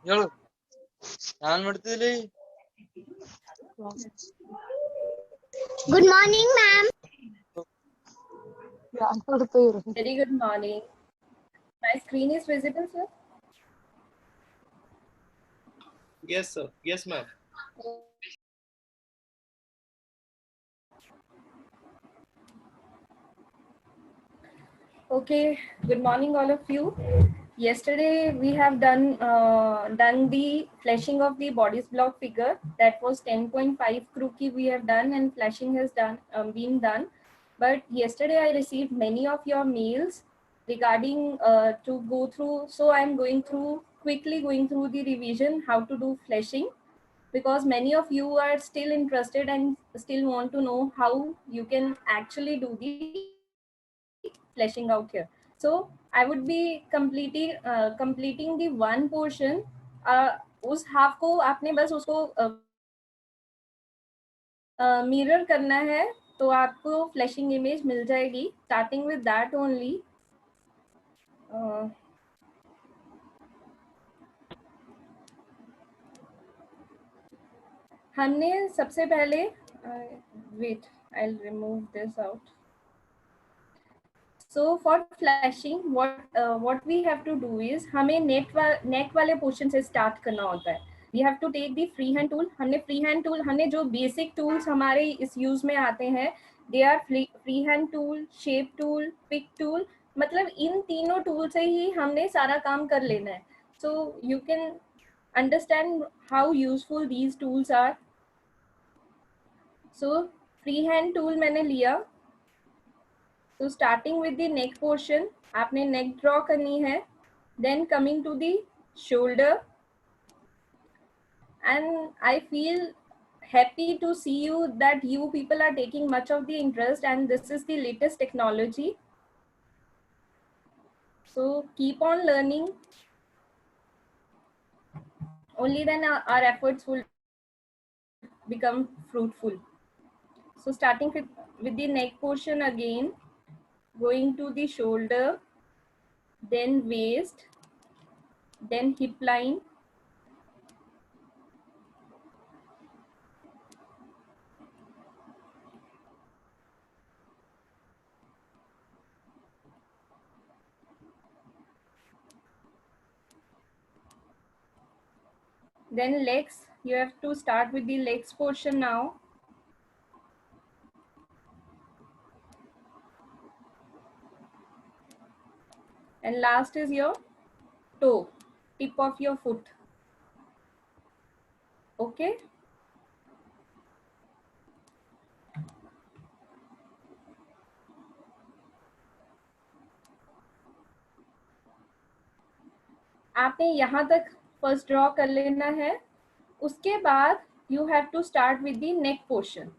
ಹೇಳು ನಾನ್ ಮಾಡ್ತಿದ್ಲಿ. Good morning, ma'am. Very good morning. My screen is visible, sir? Yes, sir. Yes, ma'am. Okay. Good morning, all of you. Yesterday we have done the fleshing of the bodice block figure. That was 10.5 crookie we have done, and fleshing has been done. But yesterday I received many of your mails regarding to go through. So I'm quickly going through the revision how to do fleshing, because many of you are still interested and still want to know how you can actually do the fleshing out here. So I would be completing the one portion. उस half को आपने बस उसको mirror करना है, तो आपको flashing image मिल जाएगी. Starting with that only. हमने सबसे पहले wait, I will remove this out. So for flashing, what we have to do is हमें नेक वाले पोर्शन से स्टार्ट करना होता है. We have to take the free hand tool. हमने जो बेसिक टूल्स हमारे इस यूज में आते हैं, they are free hand tool, shape tool, pick tool. मतलब इन तीनों टूल से ही हमने सारा काम कर लेना है. So you can understand how useful these tools are. So free hand tool मैंने लिया. So starting with the neck portion, आपने neck draw करनी है. Then coming to the shoulder, and I feel happy to see you that you people are taking much of the interest, and this is the latest technology. So keep on learning. Only then our efforts will become fruitful. So starting with the neck portion again, going to the shoulder, then waist, then hip line, then legs. You have to start with the legs portion now. And last is your toe, tip of your foot. Okay. आपने यहाँ तक first draw कर लेना है. उसके बाद you have to start with the neck portion,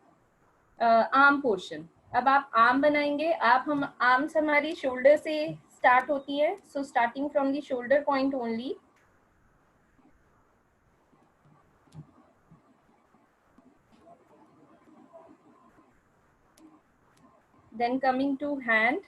arm portion. अब आप आर्म बनाएंगे. हम आर्म्स हमारी शोल्डर से स्टार्ट होती है. So starting from the shoulder point only. Then coming to hand.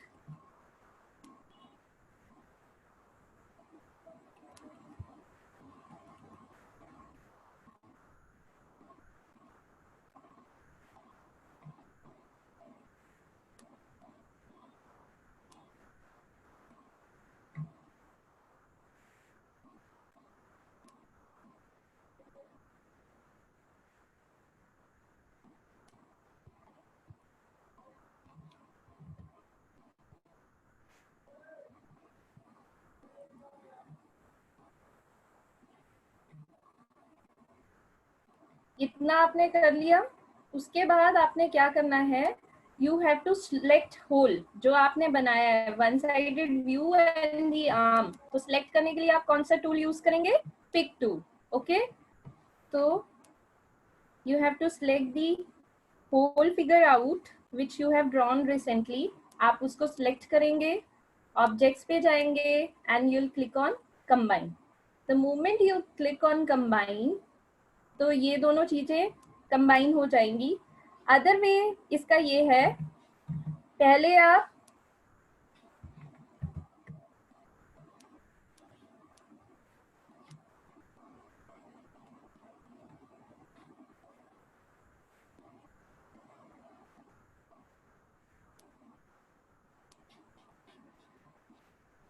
इतना आपने कर लिया. उसके बाद आपने क्या करना है, you have to select whole जो आपने बनाया है, one sided view and the arm. तो सिलेक्ट करने के लिए आप कौन सा टूल यूज करेंगे? Pick tool. ओके. तो you have to select the whole figure out which you have drawn recently. आप उसको सिलेक्ट करेंगे, ऑब्जेक्ट्स पे जाएंगे and you will click on combine. The moment you click on combine, तो ये दोनों चीजें कंबाइन हो जाएंगी. अदर वे इसका ये है, पहले आप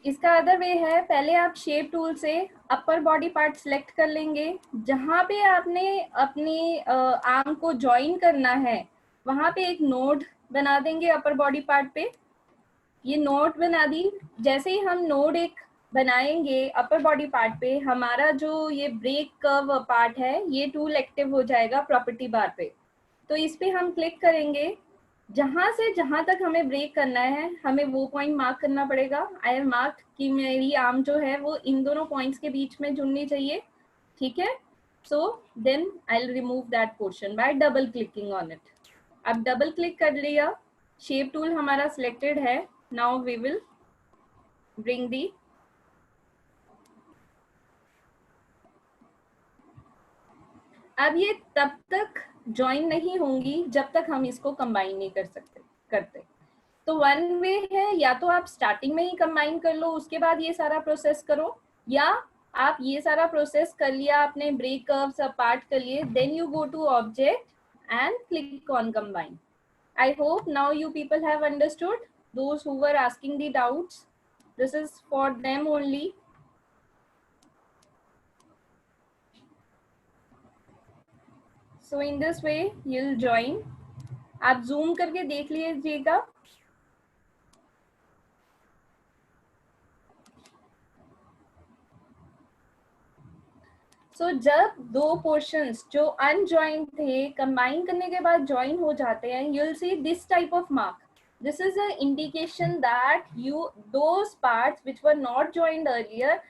इसका अदर वे है, पहले आप शेप टूल से अपर बॉडी पार्ट सिलेक्ट कर लेंगे। जहां पे आपने अपनी आर्म को ज्वाइन करना है वहां पे एक नोड बना देंगे अपर बॉडी पार्ट पे। ये नोड बना दी। जैसे ही हम नोड एक बनाएंगे अपर बॉडी पार्ट पे, हमारा जो ये ब्रेक कर्व पार्ट है ये टूल एक्टिव हो जाएगा प्रॉपर्टी बार पे। तो इस पे हम क्लिक करेंगे। जहां से जहां तक हमें ब्रेक करना है हमें वो पॉइंट मार्क करना पड़ेगा। आई हैव मार्क कि मेरी आर्म जो है वो इन दोनों पॉइंट्स के बीच में जुड़नी चाहिए, ठीक है। So then I will remove that portion by double clicking on it. अब डबल क्लिक कर लिया, शेप टूल हमारा सिलेक्टेड है। Now we will bring the अब ये तब तक ज्वाइन नहीं होंगी जब तक हम इसको कंबाइन नहीं करते। तो वन वे है, या तो आप स्टार्टिंग में ही कंबाइन कर लो उसके बाद ये सारा प्रोसेस करो, या आप ये सारा प्रोसेस कर लिया आपने, ब्रेक कर्व्स अपार्ट कर लिए, then you go to object and click on combine. I hope now you people have understood. Those who were asking the doubts, this is for them only. So in this way you'll join। आप जूम करके देख लीजिएगा। So जब दो portions जो अनजॉइंट थे combine करने के बाद ज्वाइन हो जाते हैं, you'll see this type of mark। This is an indication that those parts which were not joined earlier,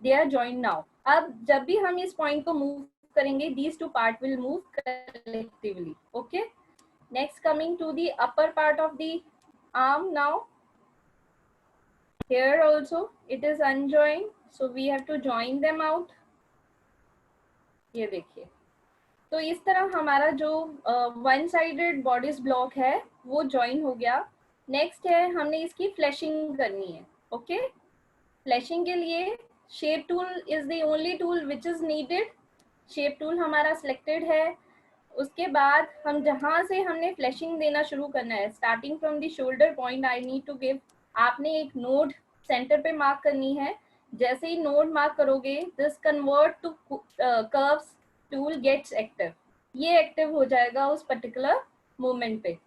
they are joined now। अब जब भी हम इस पॉइंट को मूव करेंगे, these two part will move collectively। Okay, next coming to the upper part of the arm now। Here also it is unjoined, so we have to join them out। ये देखिए, तो इस तरह हमारा जो one sided bodies block है वो join हो गया। नेक्स्ट है, हमने इसकी फ्लैशिंग करनी है। ओके, फ्लैशिंग के लिए shape tool is the only tool which is needed. Shape tool हमारा सिलेक्टेड है। उसके बाद हम जहां से हमने फ्लैशिंग देना शुरू करना है, starting from the shoulder point I need to give, आपने एक नोड सेंटर पे मार्क करनी है। जैसे ही नोड मार्क करोगे, this convert to curves tool gets active. ये एक्टिव हो जाएगा उस पर्टिकुलर मोमेंट पे।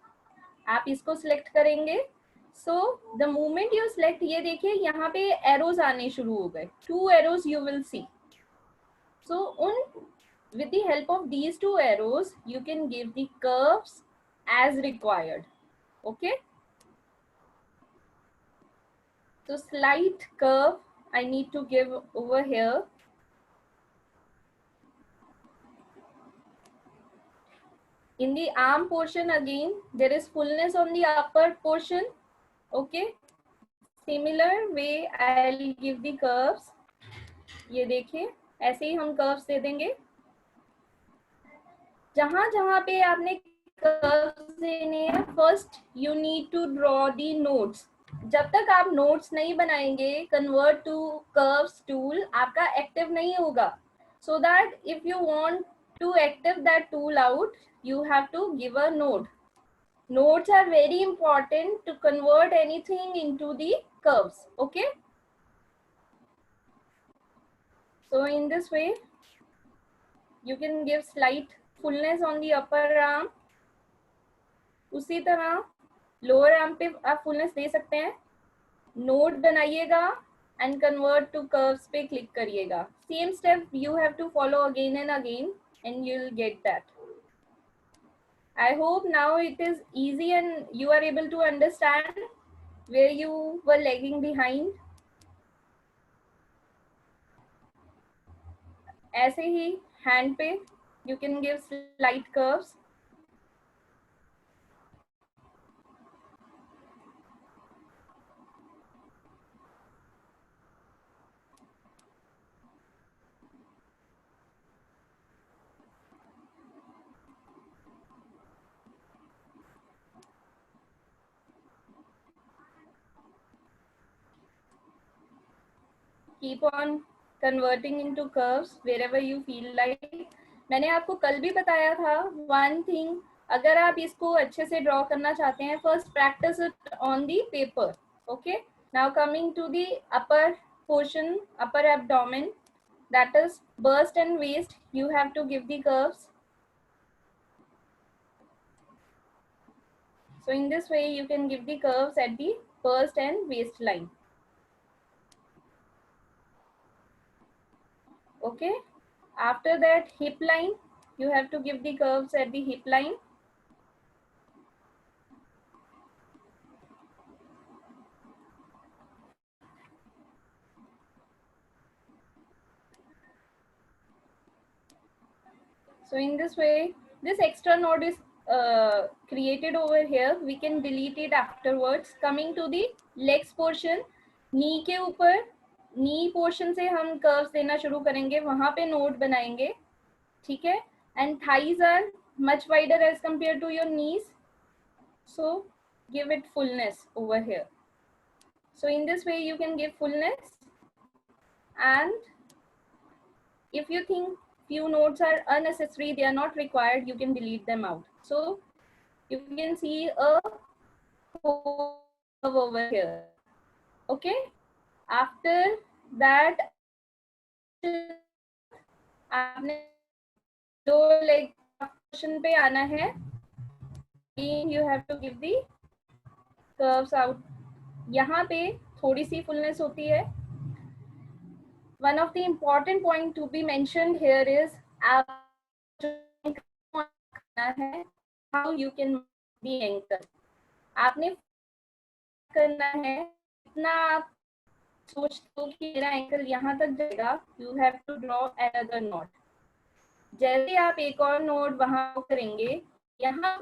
आप इसको सिलेक्ट करेंगे। So the moment you select, ये देखिए यहाँ पे एरोज आने शुरू हो गए, 2 arrows you will see. So with the help of these 2 arrows, you can give the curves as required। Okay, so slight curve I need to give over here। In the arm portion again, there is fullness on the upper portion। Okay, similar way I'll give the curves। ये देखिए, ऐसे ही हम curves दे देंगे। जहां जहां पे आपने curves देने हैं, first you need to draw the notes. जब तक आप नोट्स नहीं बनाएंगे, कन्वर्ट टू कर्व्स टूल आपका एक्टिव नहीं होगा। So that if you want to active that tool out, you have to give a node। Nodes are very important to convert anything into the curves। Okay, so in this way you can give slight fullness on the upper arm। उसी तरह lower arm पे आप fullness दे सकते हैं। Node बनाइएगा and convert to curves पे click करिएगा। Same step you have to follow again and again and you will get that. I hope now it is easy and you are able to understand where you were lagging behind। ऐसे ही hand पे you can give slight curves। Keep on converting into curves wherever you feel like। मैंने आपको कल भी बताया था one thing, अगर आप इसको अच्छे से ड्रॉ करना चाहते हैं, first practice it on the paper. Okay, Now coming to the upper portion, upper abdomen, that is burst and waist, you have to give the curves. So in this way you can give the curves at the burst and waistline. Okay. After that, hip line, you have to give the curves at the hip line. So in this way, this extra node is created over here. We can delete it afterwards. Coming to the legs portion, knee के ऊपर knee portion से हम curves देना शुरू करेंगे, वहाँ पे node बनाएंगे, ठीक है? And thighs are much wider as compared to your knees, so give it fullness over here. So in this way you can give fullness, and if you think few nodes are unnecessary, they are not required, you can delete them out. So you can see a curve over here. Okay. After that, आपने दो leg portion पे आना है. You have to give the curves out. यहाँ पे थोड़ी सी fullness होती है. One of the important point to be mentioned here is how you can be ankle. आपने करना है, इतना आप सोचते हो कि मेरा एंकल यहाँ तक जाएगा, you have to draw another knot. जैसे आप एक और नोड वहां करेंगे, यहाँ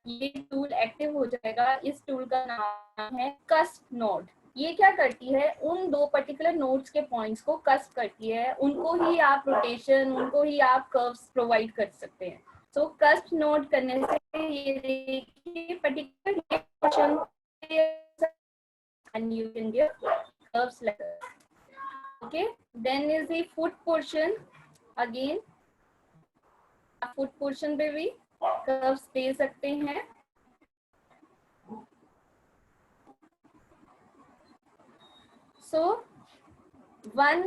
ये टूल एक्टिव हो जाएगा. इस टूल का नाम है कस्प नोड. ये क्या करती है, उन दो पर्टिकुलर नोड्स के पॉइंट्स को कस्प करती है, उनको ही आप रोटेशन, उनको ही आप कर्व्स प्रोवाइड कर सकते हैं. सो कस्प नोड करने से ये देखिए particular portion and you can give curves like that. Okay, then is the foot portion. Again foot portion पे भी curves दे सकते हैं. So one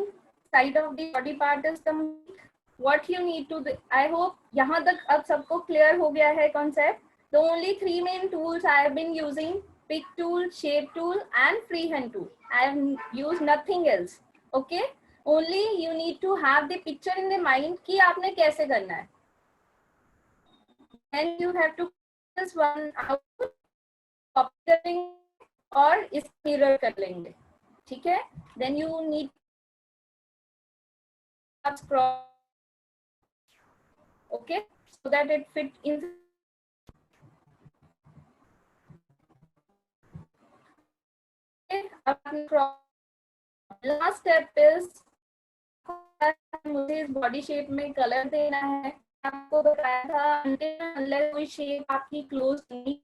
side of the body part is complete. What you need to do, I hope यहाँ तक अब सबको clear हो गया है concept. The only three main tools I have been using: pick tool, shape tool, and freehand tool. I have used nothing else. Okay. Only you need to have the picture in the mind कि आपने कैसे करना है. And you have to this one out, copy करेंगे और इस mirror कर लेंगे, ठीक है? Then you need to scroll, okay, so that it fit in. Last step is मुझे इस बॉडी शेप में कलर देना है. आपको बताया था unless कोई शेप आपकी क्लोज नहीं,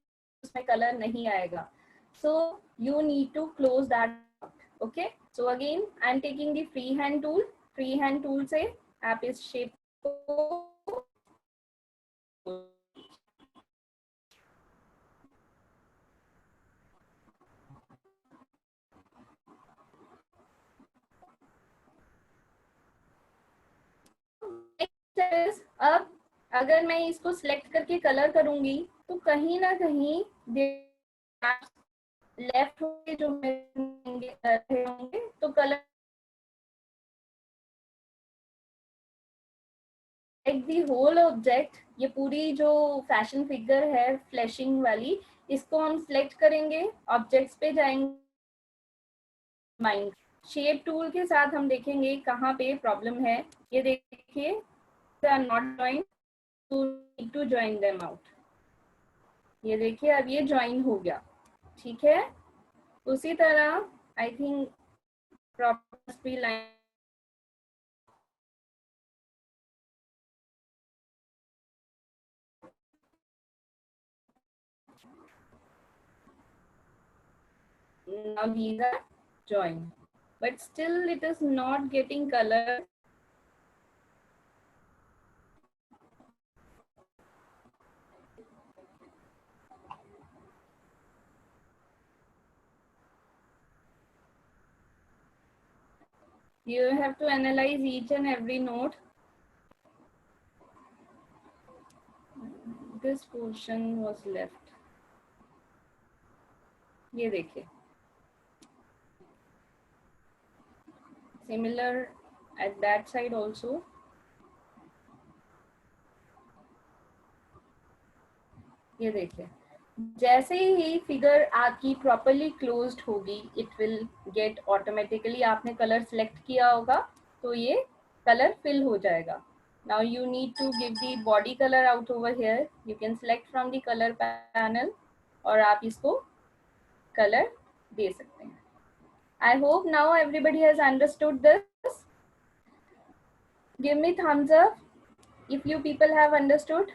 उसमें कलर नहीं आएगा. So you need to close that. Okay. So again I am taking the freehand tool. Freehand tool से आप इस शेप को अब अगर मैं इसको सिलेक्ट करके कलर करूंगी तो कहीं ना कहीं लेफ्ट होंगे जो होंगे तो colour like the whole object. ये पूरी जो फैशन फिगर है फ्लैशिंग वाली, इसको हम सिलेक्ट करेंगे, ऑब्जेक्ट्स पे जाएंगे, माइंड शेप टूल के साथ हम देखेंगे कहाँ पे प्रॉब्लम है. ये देखिए not join, to need to join them out. ये देखिए अब ये ज्वाइन हो गया, ठीक है. उसी तरह I think proper line now these are joined, but still it is not getting color. You have to analyze each and every note. This portion was left. ये देखिए. Similar at that side also. ये देखिए, जैसे ही figure आपकी properly closed होगी, it will get automatically, आपने colour select किया होगा तो ये कलर फिल हो जाएगा. Now you need to give the body colour out over here. You can select from the colour panel और आप इसको कलर दे सकते हैं. I hope now everybody has understood this. Give me thumbs up if you people have understood,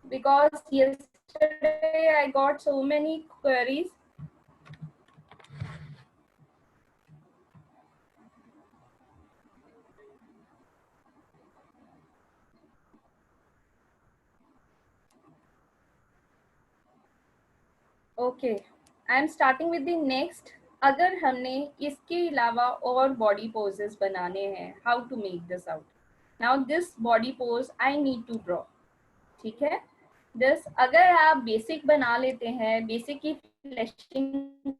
because yesterday I got so many queries. Okay, I am starting with the next. अगर हमने इसके अलावा और body poses बनाने हैं, how to make this out. Now this body pose I need to draw. ठीक है, this अगर आप बेसिक बना लेते हैं, बेसिक की फ्लैशिंग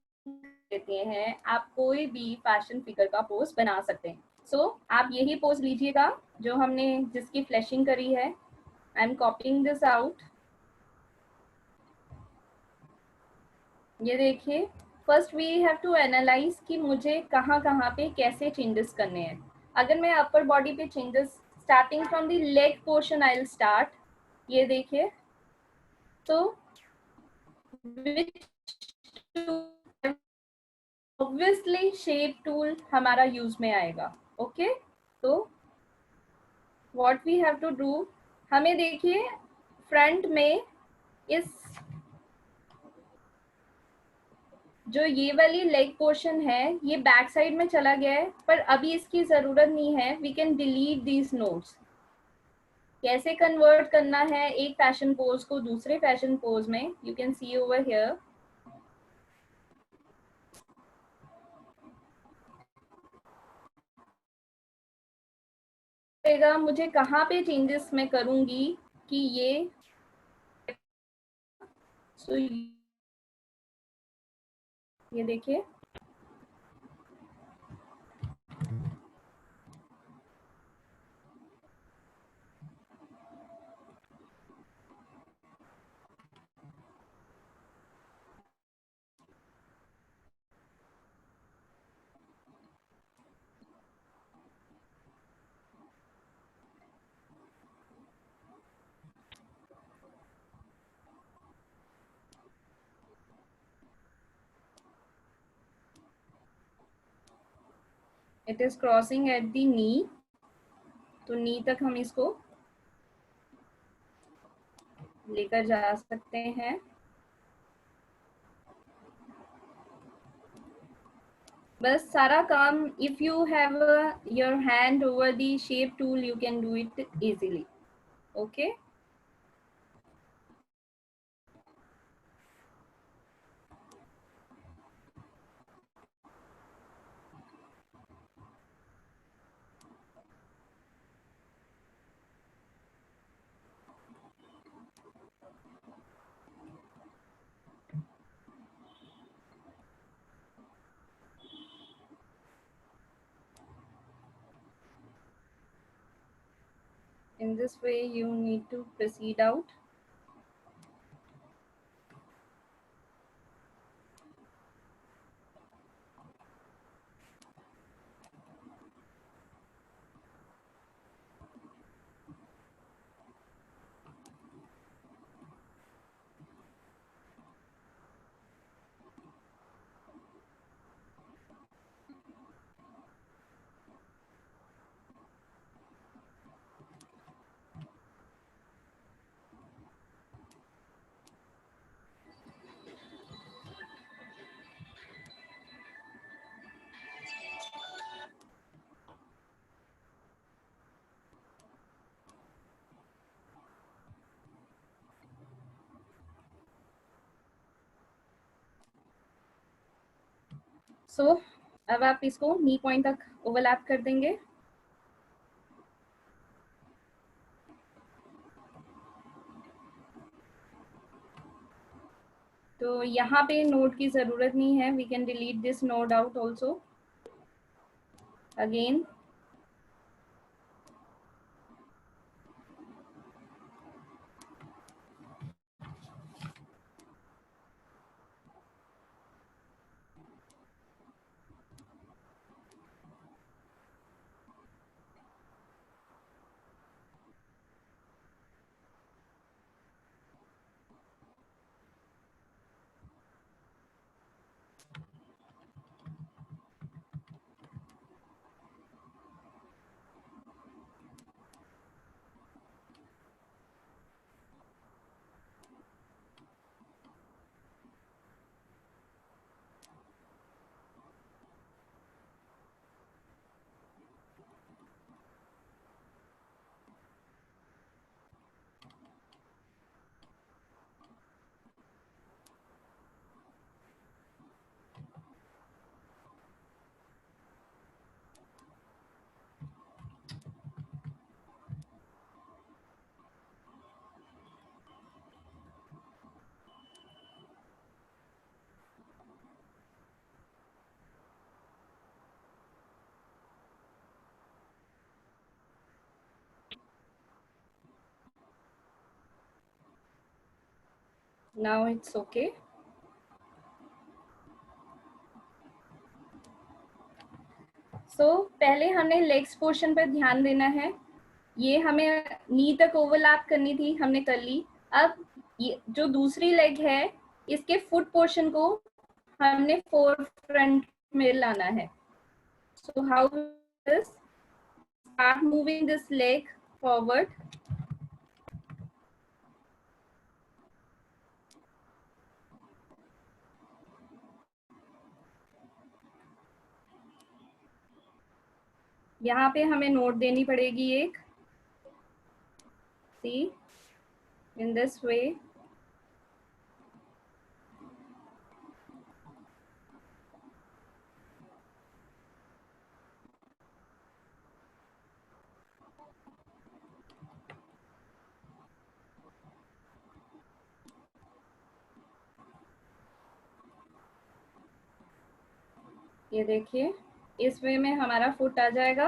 लेते हैं, आप कोई भी फैशन फिगर का पोज बना सकते हैं. सो आप यही पोज लीजिएगा जो हमने जिसकी फ्लैशिंग करी है. I am copying this out. ये देखिए, first we have to analyse कि मुझे कहाँ कहाँ पे कैसे चेंजेस करने हैं. अगर मैं अपर बॉडी पे changes starting from the leg portion I will start. ये देखिए, तो ऑब्वियसली शेप टूल हमारा यूज में आएगा. ओके, तो what we have to do, हमें देखिए फ्रंट में इस जो ये वाली लेग पोर्शन है ये बैक साइड में चला गया है, पर अभी इसकी जरूरत नहीं है. We can delete these notes. कैसे कन्वर्ट करना है एक फैशन पोज को दूसरे फैशन पोज में, you can see over here. मुझे कहाँ पे चेंजेस मैं करूंगी कि ये so, ये देखिए, it is crossing at the knee. तो नी तक हम इसको लेकर जा सकते हैं. बस सारा काम, if you have your hand over the shape tool you can do it easily. Okay, in this way you need to proceed out. So अब आप इसको नी पॉइंट तक ओवरलैप कर देंगे। तो यहाँ पे नोड की जरूरत नहीं है, we can delete this node out also again. Now it's okay. So पहले हमें लेग्स पोर्शन पर ध्यान देना है। ये हमें नी तक ओवरलैप करनी थी, हमने कर ली। अब ये जो दूसरी लेग है, इसके फुट पोर्शन को हमने फोर फ्रंट में लाना है। So how this, start moving this leg forward. यहाँ पे हमें नोट देनी पड़ेगी एक, सी इन दिस वे। ये देखिए, इस वे में हमारा फुट आ जाएगा।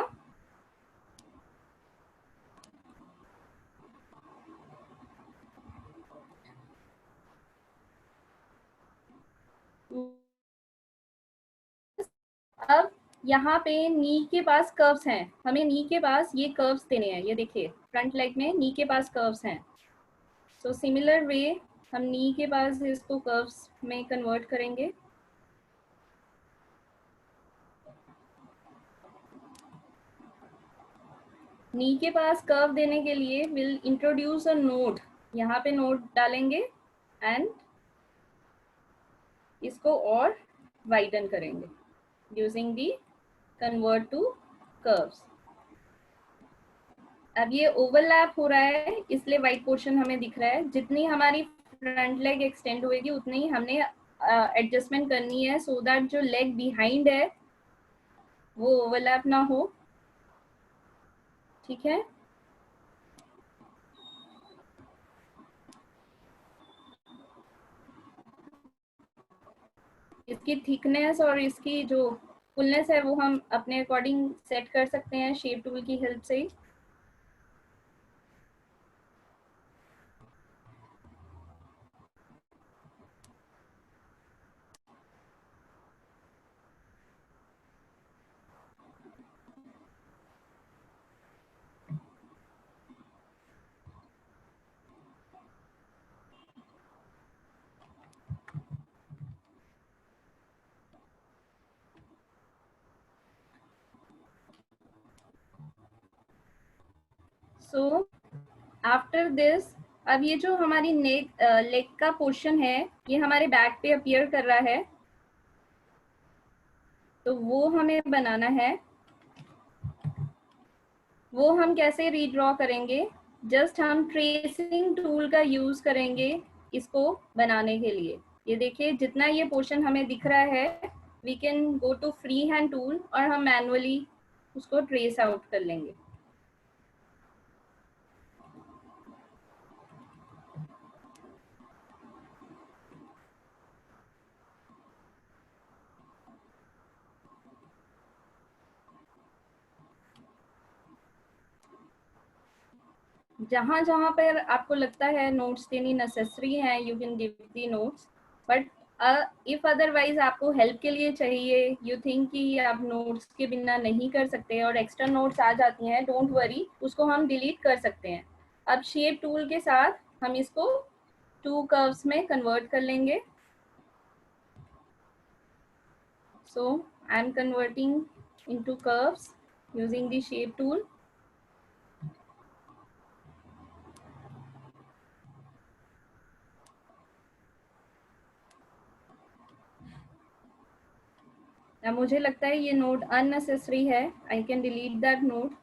अब यहाँ पे नी के पास कर्व्स हैं, हमें नी के पास ये कर्व्स देने हैं। ये देखिए, फ्रंट लेग में नी के पास कर्व्स हैं। सो सिमिलर वे हम नी के पास इसको कर्व्स में कन्वर्ट करेंगे। नी के पास कर्व देने के लिए विल इंट्रोड्यूस अ नोड। यहाँ पे नोड डालेंगे एंड इसको और वाइडन करेंगे using the convert to curves. अब ये ओवरलैप हो रहा है, इसलिए वाइट पोर्शन हमें दिख रहा है। जितनी हमारी फ्रंट लेग एक्सटेंड होगी उतनी ही हमने एडजस्टमेंट करनी है, सो दैट जो लेग बिहाइंड है वो ओवरलैप ना हो। ठीक है, इसकी थिकनेस और इसकी जो फुलनेस है वो हम अपने अकॉर्डिंग सेट कर सकते हैं शेप टूल की हेल्प से। सो आफ्टर दिस, अब ये जो हमारी लेग का पोर्शन है ये हमारे बैक पे अपीयर कर रहा है, तो वो हमें बनाना है। वो हम कैसे रीड्रॉ करेंगे, जस्ट हम ट्रेसिंग टूल का यूज करेंगे इसको बनाने के लिए। ये देखिए, जितना ये पोर्शन हमें दिख रहा है we can go to free hand tool और हम मैनुअली उसको ट्रेस आउट कर लेंगे। जहाँ जहाँ पर आपको लगता है नोट्स देनी नेसेसरी है, you can give the notes, but if otherwise आपको हेल्प के लिए चाहिए, यू थिंक कि आप नोट्स के बिना नहीं कर सकते और एक्स्ट्रा नोट्स आ जाती हैं, डोंट वरी, उसको हम डिलीट कर सकते हैं। अब शेप टूल के साथ हम इसको 2 कर्व्स में कन्वर्ट कर लेंगे। So I am converting into curves using the shape tool. अब मुझे लगता है ये नोट अननेसेसरी है, I can delete that note.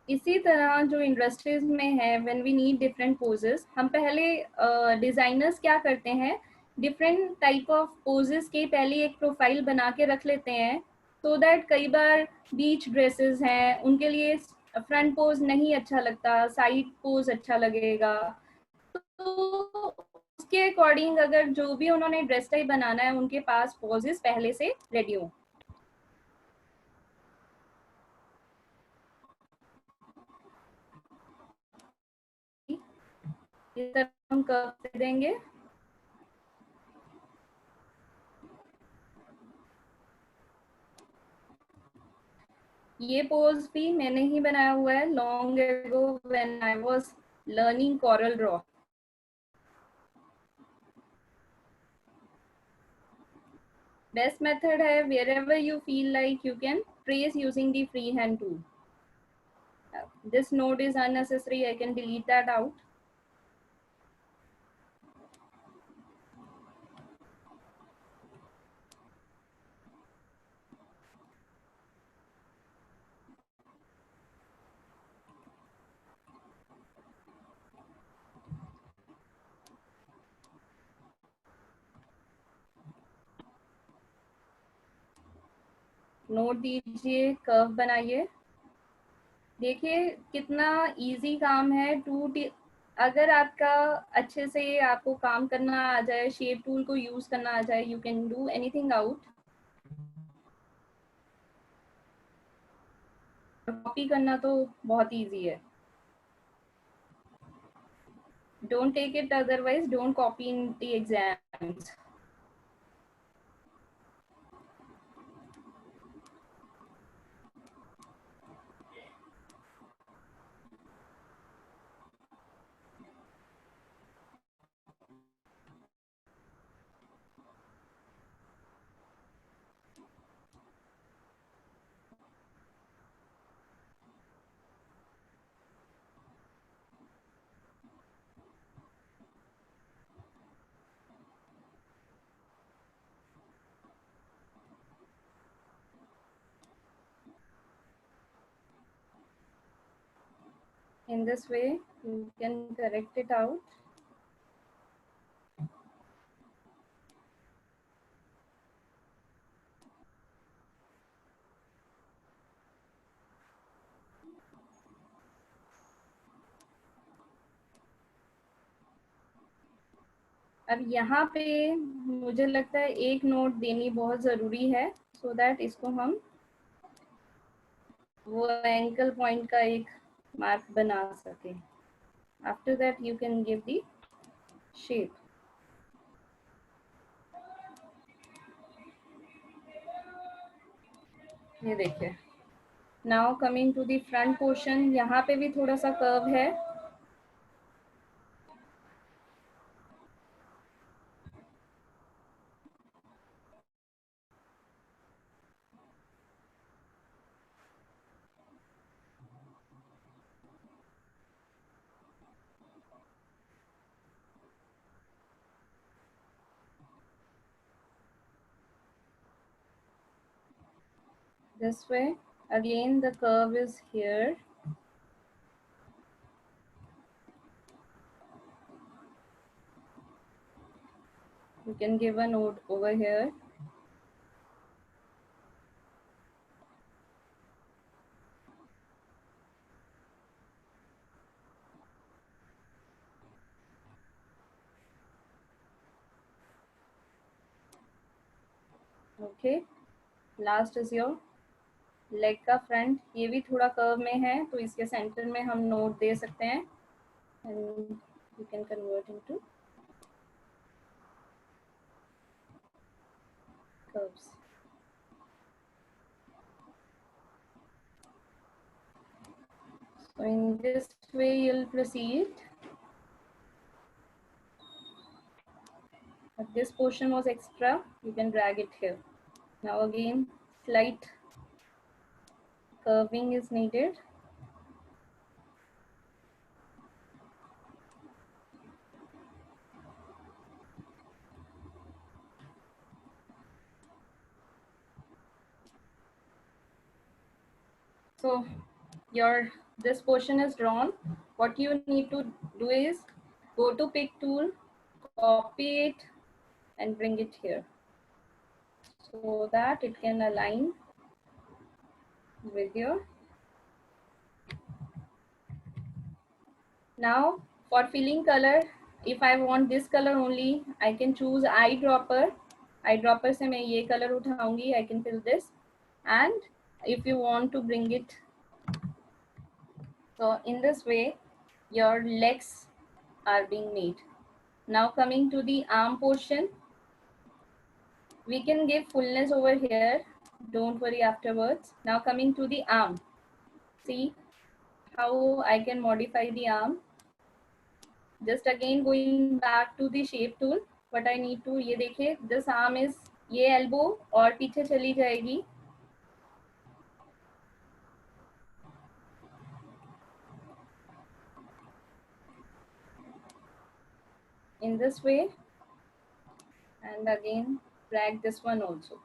इसी तरह जो इंडस्ट्रीज में है, when we need different poses, हम पहले डिजाइनर्स क्या करते हैं, डिफरेंट टाइप ऑफ पोजेस के पहले एक प्रोफाइल बना के रख लेते हैं, सो दैट कई बार बीच ड्रेसेस हैं उनके लिए फ्रंट पोज नहीं अच्छा लगता, साइड पोज अच्छा लगेगा, तो उसके अकॉर्डिंग अगर जो भी उन्होंने ड्रेस टाइप बनाना है उनके पास पोजेस पहले से रेडी हो। इस तरह हम कर देंगे। ये पोज भी मैंने ही बनाया हुआ है long ago when I was learning Corel Draw. Best method है, wherever you feel like you can trace using the freehand tool. This node is unnecessary, I can delete that out. Note दीजिए, curve बनाइए। देखिए कितना easy काम है। अगर आपका अच्छे से आपको काम करना आ जाए, शेप टूल को यूज करना आ जाए, you can do anything out. Copy करना तो बहुत इजी है, don't take it otherwise, don't copy in the exams. In this way, you can correct it out. अब यहाँ पे मुझे लगता है एक नोट देनी बहुत ज़रूरी है, so that इसको हम वो एंकल पॉइंट का एक मार्क बना सकें। After that, you can give the shape. ये देखिए। Now coming to the front portion, यहाँ पे भी थोड़ा सा कर्व है। this way. Again, the curve is here. You can give a node over here. Okay, last is your leg का front, ये भी थोड़ा कर्व में है तो इसके सेंटर में हम नोट दे सकते हैं and you can convert into curves. So in this way you'll proceed. If this portion was extra, you can drag it here. Now again, slight curving is needed. So this portion is drawn. What you need to do is go to pick tool, copy it and bring it here so that it can align with your. Now for filling color, if I want this color only, I can choose eyedropper. Eyedropper से मैं ये color उठाऊंगी, I can fill this. And if you want to bring it, so in this way your legs are being made. Now coming to the arm portion, we can give fullness over here, don't worry afterwards. Now coming to the arm, see how I can modify the arm. Just again going back to the shape tool, what I need to, ये देखिए this arm is, ये elbow और पीछे चली जाएगी. In this way, and again drag this one also.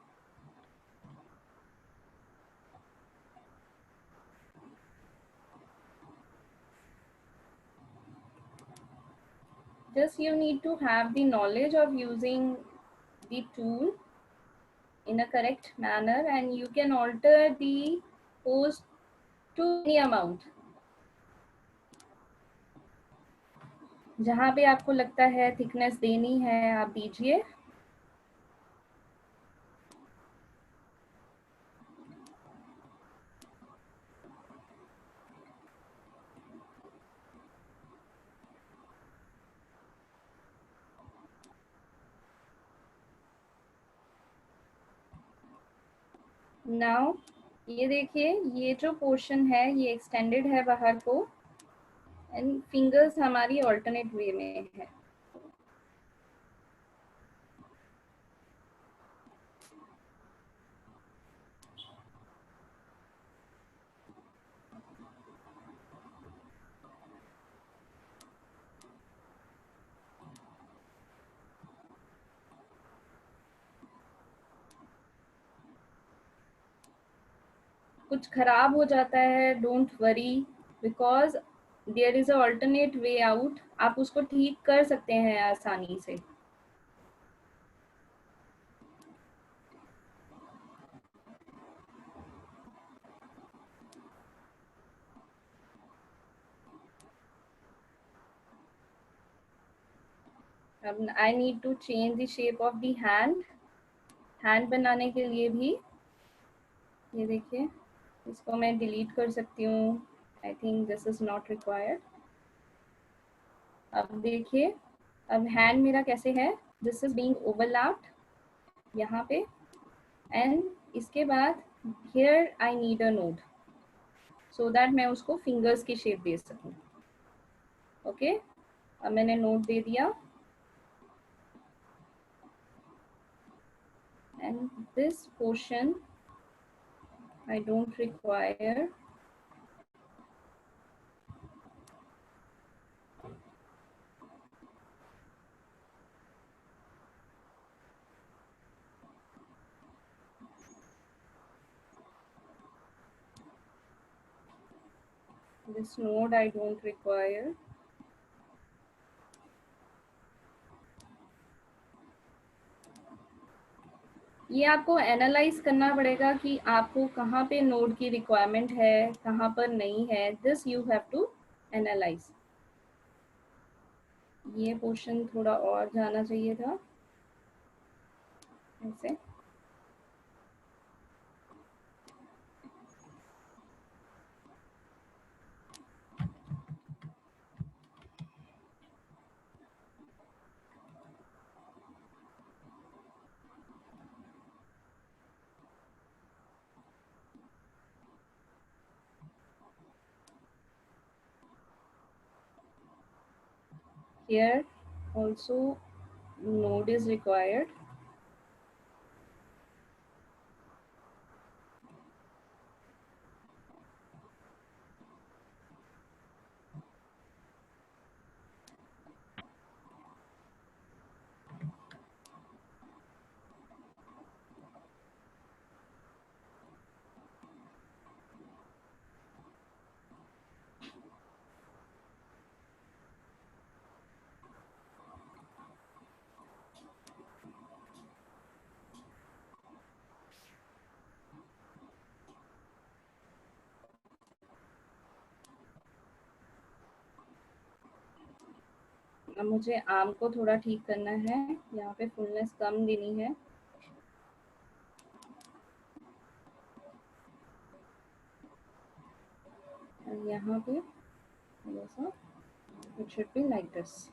Just you need to have the knowledge of using the tool in a correct manner and you can alter the pose to any amount. जहाँ पे आपको लगता है thickness देनी है आप दीजिए. Now ये देखिए ये जो पोर्शन है ये एक्सटेंडेड है बाहर को एंड फिंगर्स हमारी ऑल्टरनेट वे में है. कुछ खराब हो जाता है, don't worry because there is a alternate way out. आप उसको ठीक कर सकते हैं आसानी से. अब I need to change the shape of the hand. Hand बनाने के लिए भी ये देखिए इसको मैं डिलीट कर सकती हूँ. I think this is not required. अब देखिए अब हैंड मेरा कैसे है. दिस इज बीइंग ओवरलैप्ड यहाँ पे एंड इसके बाद here I need a node so that मैं उसको फिंगर्स की शेप दे सकूँ. ओके अब मैंने नोड दे दिया and this portion I don't require. This node I don't require. ये आपको एनालाइज करना पड़ेगा कि आपको कहाँ पे नोड की रिक्वायरमेंट है, कहाँ पर नहीं है. This you have to analyse. ये पोर्शन थोड़ा और जाना चाहिए था ऐसे. Here also node is required. अब मुझे आर्म को थोड़ा ठीक करना है. यहाँ पे फुलनेस कम देनी है. और यहाँ पे थोड़ा सा it should be like this.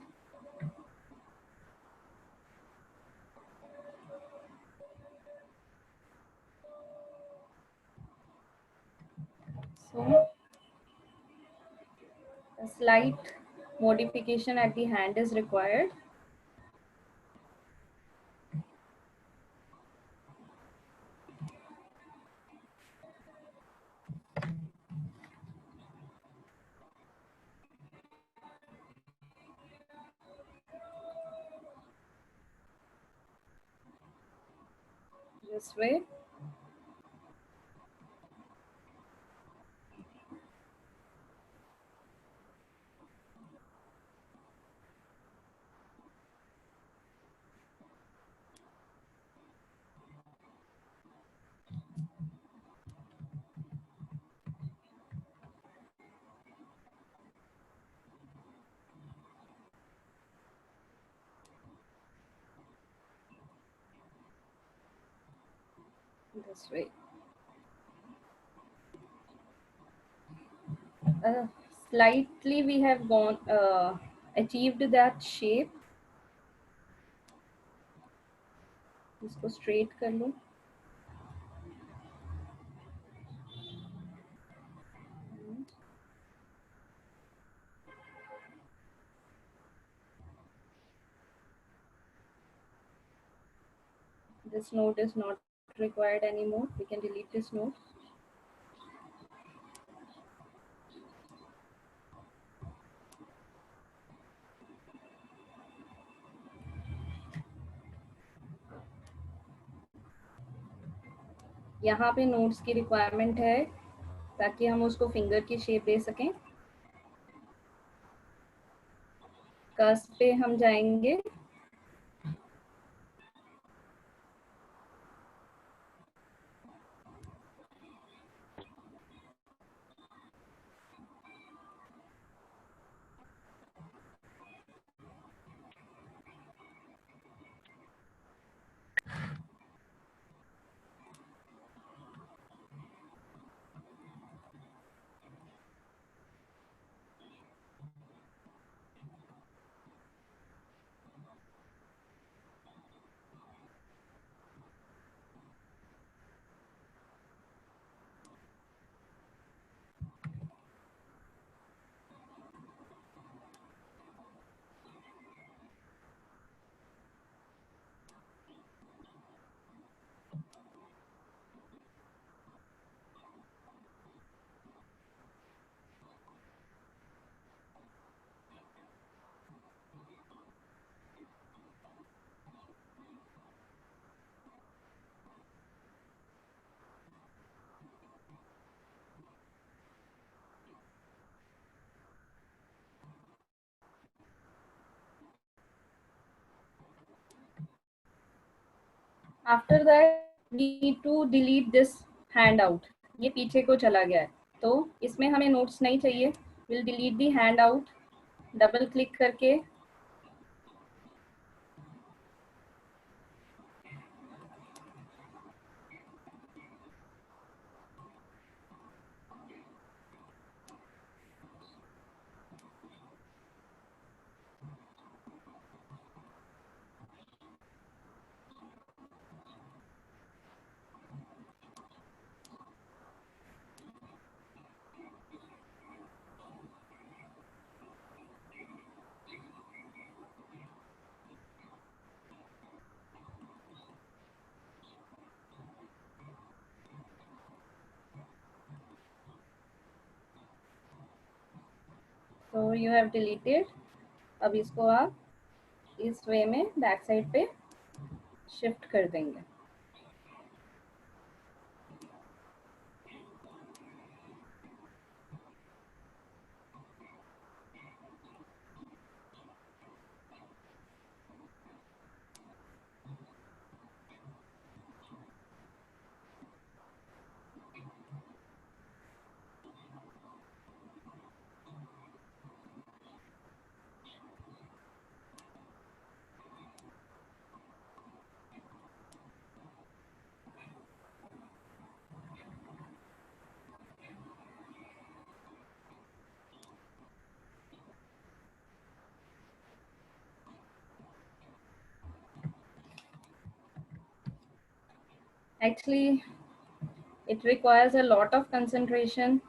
So a slight modification at the hand is required. This way. This way. Slightly we have gone achieved that shape. इसको straight कर लो. This node is not required anymore. We can delete this node. यहाँ पे nodes की requirement है ताकि हम उसको finger की शेप दे सकें. कर्स पे हम जाएंगे. After that we need to delete this handout. ये पीछे को चला गया है, तो इसमें हमें notes नहीं चाहिए. We'll delete the handout. Double click करके तो यू हैव डिलीटेड. अब इसको आप इस वे में बैक साइड पे शिफ्ट कर देंगे. Actually, it requires a lot of concentration.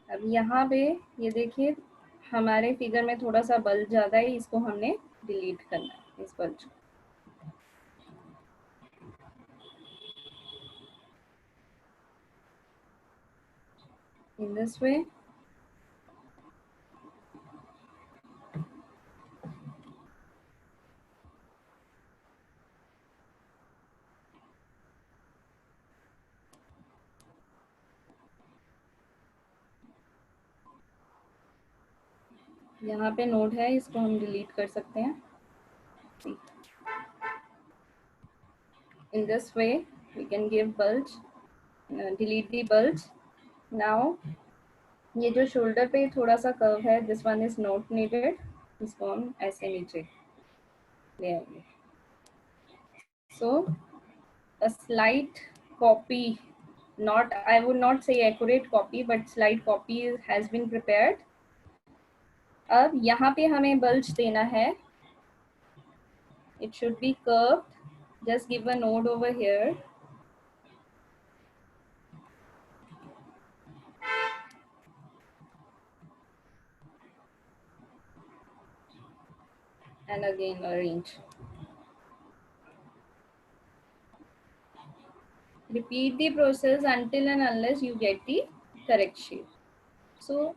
अब यहाँ पे ये देखिए हमारे फिगर में थोड़ा सा बल्ब ज़्यादा है, इसको हमने डिलीट करना है, इस बल्ब को. In this way. यहाँ पे नोड है, इसको हम डिलीट कर सकते हैं. In this way we can give bulge, delete the bulge. Now ये जो शोल्डर पे थोड़ा सा कर्व है, this one is not needed, इसको हम ऐसे नीचे ले आएंगे. So a slight copy, not, I would not say accurate copy, but slight copy has been prepared. अब यहाँ पे हमें bulge देना है. It should be curved. Just give a node over here. And again arrange. Repeat the process until and unless you get the correct shape. So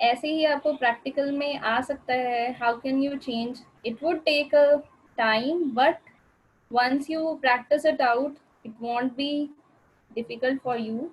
ऐसे ही आपको practical में आ सकता है. How can you change? It would take a time, but once you practice it out, it won't be difficult for you.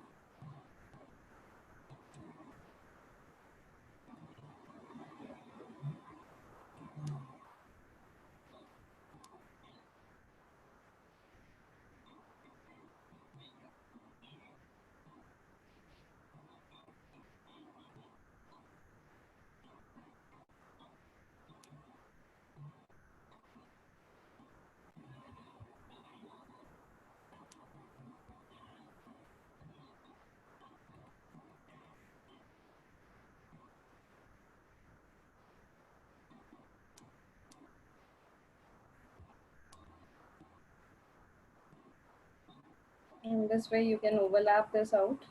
In this way you can overlap this out.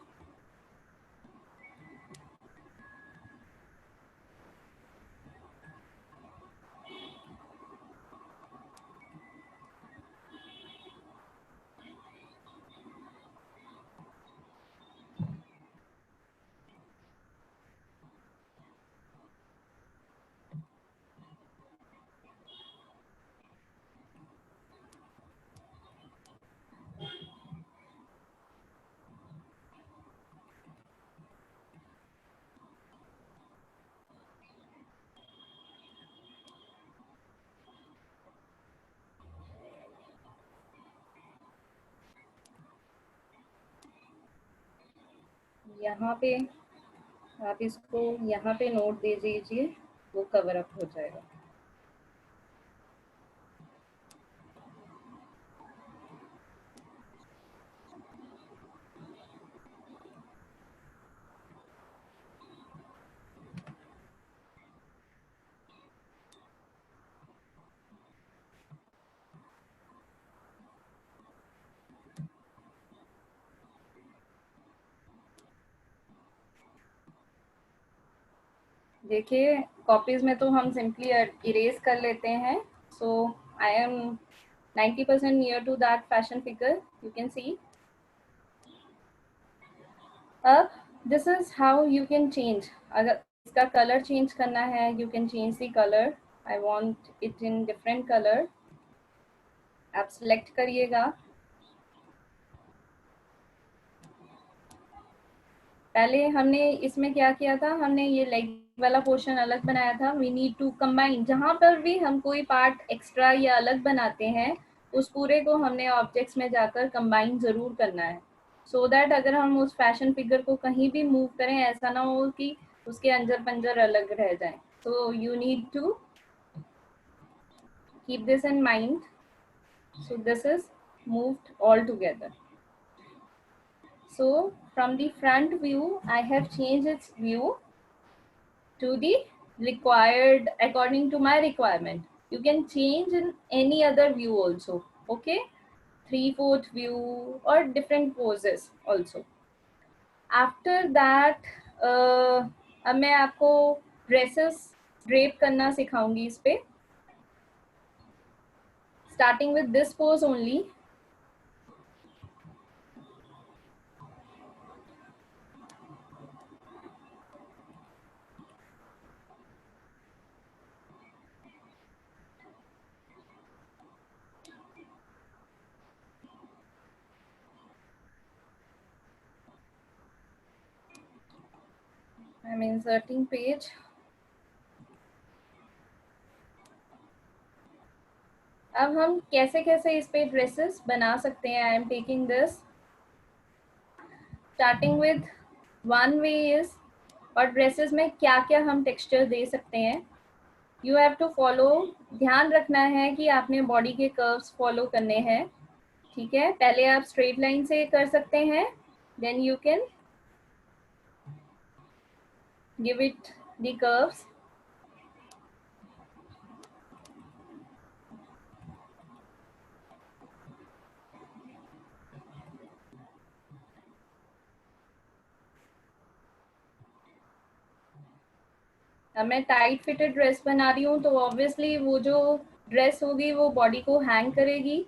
यहाँ पे आप इसको यहाँ पे नोट दे दीजिए, वो कवर अप हो जाएगा। देखिए कॉपीज में तो हम सिंपली इरेज कर लेते हैं। So I am 90% near to that fashion figure, you can see. अब this is how you can change. अगर इसका कलर चेंज करना है, you can change the colour. I want it in different colour. आप select करिएगा। पहले हमने इसमें क्या किया था, हमने ये लेग वाला पोर्शन अलग बनाया था। We need to combine. जहाँ पर भी हम कोई पार्ट एक्स्ट्रा या अलग बनाते हैं, उस पूरे को हमने ऑब्जेक्ट्स में जाकर कंबाइन जरूर करना है, सो दैट अगर हम उस फैशन फिगर को कहीं भी मूव करें, ऐसा ना हो कि उसके अंजर पंजर अलग रह जाए। So you need to keep this in mind. So this is moved all together. So from the front view, I have changed its view to the required according to my requirement. You can change in any other view also. Okay, 3/4 view or different poses also. After that अब मैं आपको dresses drape करना सिखाऊंगी इस पे, starting with this pose only. I'm inserting page. अब हम कैसे कैसे इस पे ड्रेसेस बना सकते हैं। I am taking this, starting with one way is, और ड्रेसेस में क्या क्या हम टेक्सचर दे सकते हैं। यू हैव टू फॉलो, ध्यान रखना है कि आपने बॉडी के कर्व्स फॉलो करने हैं। ठीक है, पहले आप स्ट्रेट लाइन से कर सकते हैं, then you can give it the curves. अब मैं टाइट फिटेड ड्रेस बना रही हूँ, तो ऑब्वियसली वो जो ड्रेस होगी वो बॉडी को हैंग करेगी।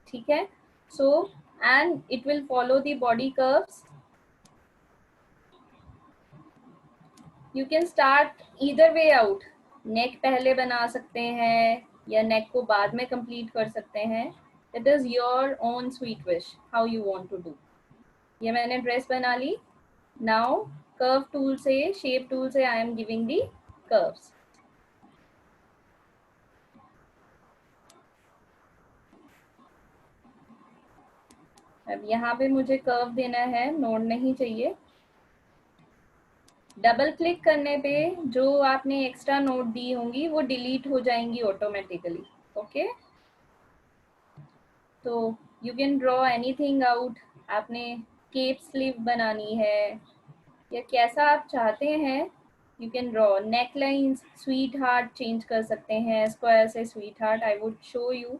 ठीक है, so and it will follow the body curves. You can start either way out. Neck पहले बना सकते हैं या नेक को बाद में कंप्लीट कर सकते हैं। It is your own sweet wish how you want to do. ये मैंने ड्रेस बना ली। नाउ कर्व टूल से, शेप टूल से I am giving the curves. अब यहाँ पे मुझे कर्व देना है, नोड नहीं चाहिए। डबल क्लिक करने पे जो आपने एक्स्ट्रा नोट दी होंगी वो डिलीट हो जाएंगी ऑटोमेटिकली। ओके, तो you can draw anything out. आपने केप स्लीव बनानी है या कैसा आप चाहते हैं, you can draw neck lines. Sweet heart change कर सकते हैं, स्क्वायर से sweet heart. I would show you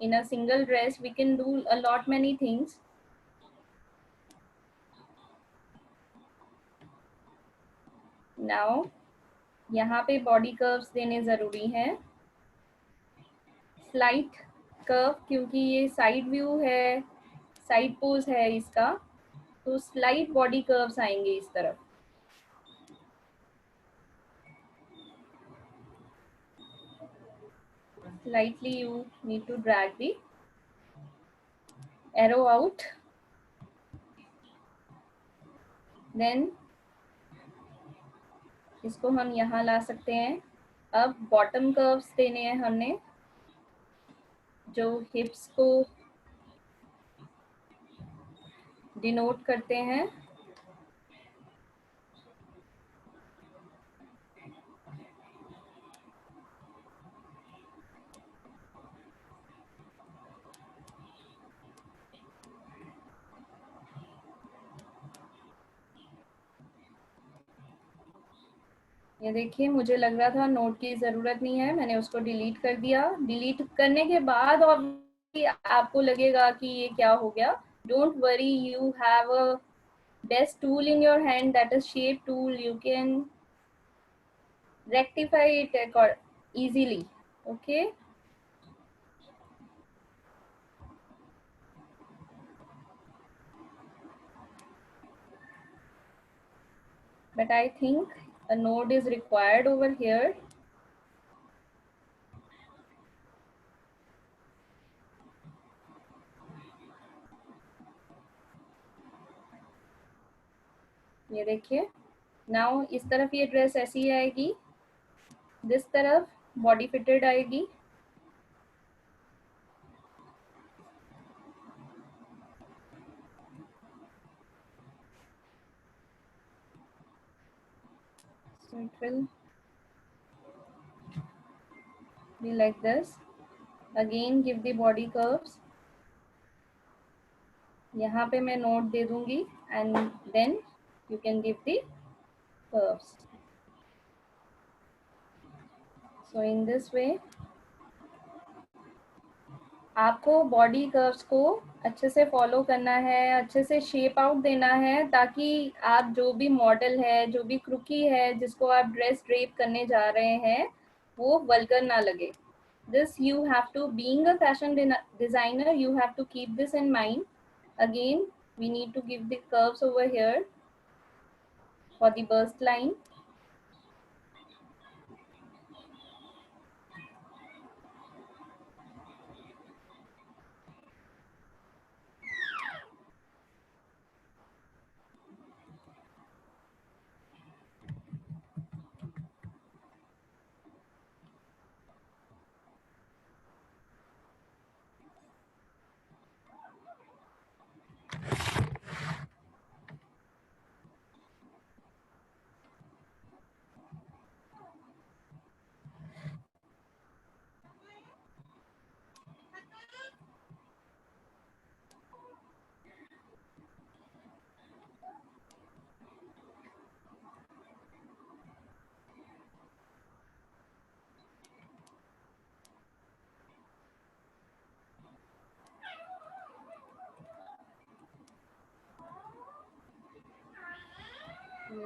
in a single dress we can do a lot many things. Now यहाँ पे बॉडी कर्व्स देने ज़रूरी हैं। स्लाइट कर्व, क्योंकि ये साइड व्यू है, साइड पोज है इसका, तो स्लाइट बॉडी कर्व्स आएंगे इस तरफ। Slightly you need to drag the arrow out. Then इसको हम यहाँ ला सकते हैं। अब बॉटम कर्व्स देने हैं हमने, जो हिप्स को डिनोट करते हैं। ये देखिए, मुझे लग रहा था नोट की ज़रूरत नहीं है, मैंने उसको डिलीट कर दिया। डिलीट करने के बाद और आपको लगेगा कि ये क्या हो गया, don't worry, you have a best tool in your hand, that is shape tool. You can rectify it easily. Okay, but I think a node is required over here. ये देखिए, नाउ इस तरफ ये ड्रेस ऐसी आएगी, this तरफ body fitted आएगी. So it will be like this. Again give the body curves. यहाँ पे मैं नोट दे दूंगी and then you can give the curves. So in this way आपको बॉडी कर्व्स को अच्छे से फॉलो करना है, अच्छे से शेप आउट देना है, ताकि आप जो भी मॉडल है, जो भी क्रुकी है, जिसको आप ड्रेस ड्रेप करने जा रहे हैं, वो वल्गर ना लगे. This you have to, being a fashion designer, you have to keep this in mind. Again we need to give the curves over here for the bust line.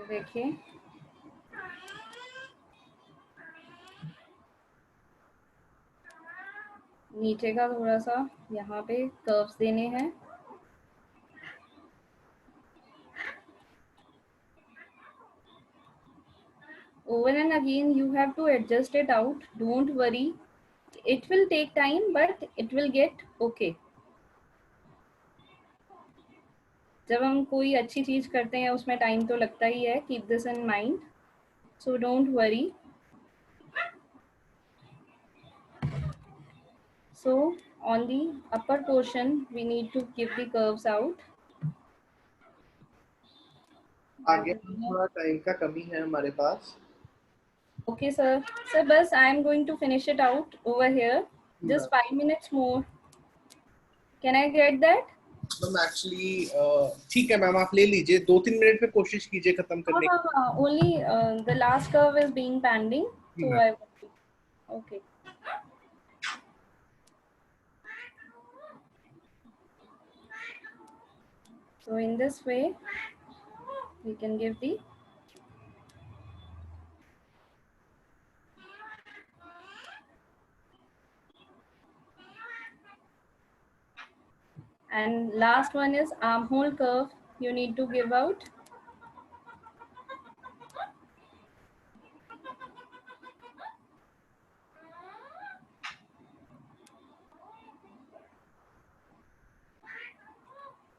देखिए, नीचे का थोड़ा सा यहाँ पे कर्व्स देने हैं. Over and again you have to adjust it out. Don't worry, it will take time but it will get okay. जब हम कोई अच्छी चीज करते हैं उसमें टाइम तो लगता ही है. Keep this in mind, so don't worry. So on the upper portion we need to give the curves out. आगे थोड़ा टाइम का कमी है हमारे पास. Okay sir, बस I am going to finish it out over here. Just 5 minutes more. Can I get that? Ma'am actually ठीक है ma'am, आप ले लीजिए, 2-3 मिनट में कोशिश कीजिए खत्म करने की. हाँ, only the last curve is being pending, so I okay. So in this way we can give the and last one is armhole curve. You need to give out.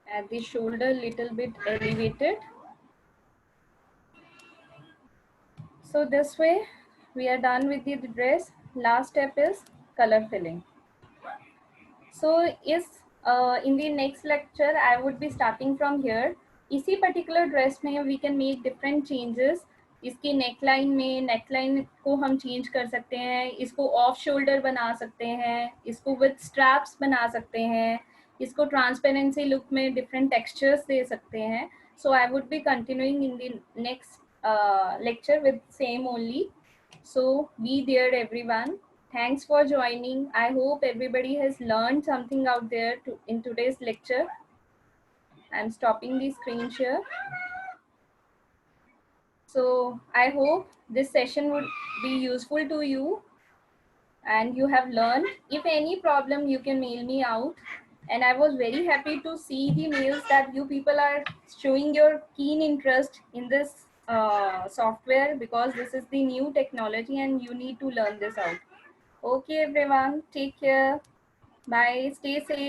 At the shoulder little bit elevated. So this way we are done with the dress. Last step is color filling. So in the next lecture I would be starting from here. इसी particular dress में we can make different changes. इसकी neckline में neckline को हम change कर सकते हैं, इसको off shoulder बना सकते हैं, इसको with straps बना सकते हैं, इसको transparency look में different textures दे सकते हैं. So I would be continuing in the next lecture with same only. So be there, everyone. Thanks for joining. I hope everybody has learned something out there in today's lecture. I'm stopping the screen share. So I hope this session would be useful to you and you have learned. If any problem, you can mail me out. And I was very happy to see the mails that you people are showing your keen interest in this software, because this is the new technology and you need to learn this out. Okay, everyone, take care. Bye. Stay safe.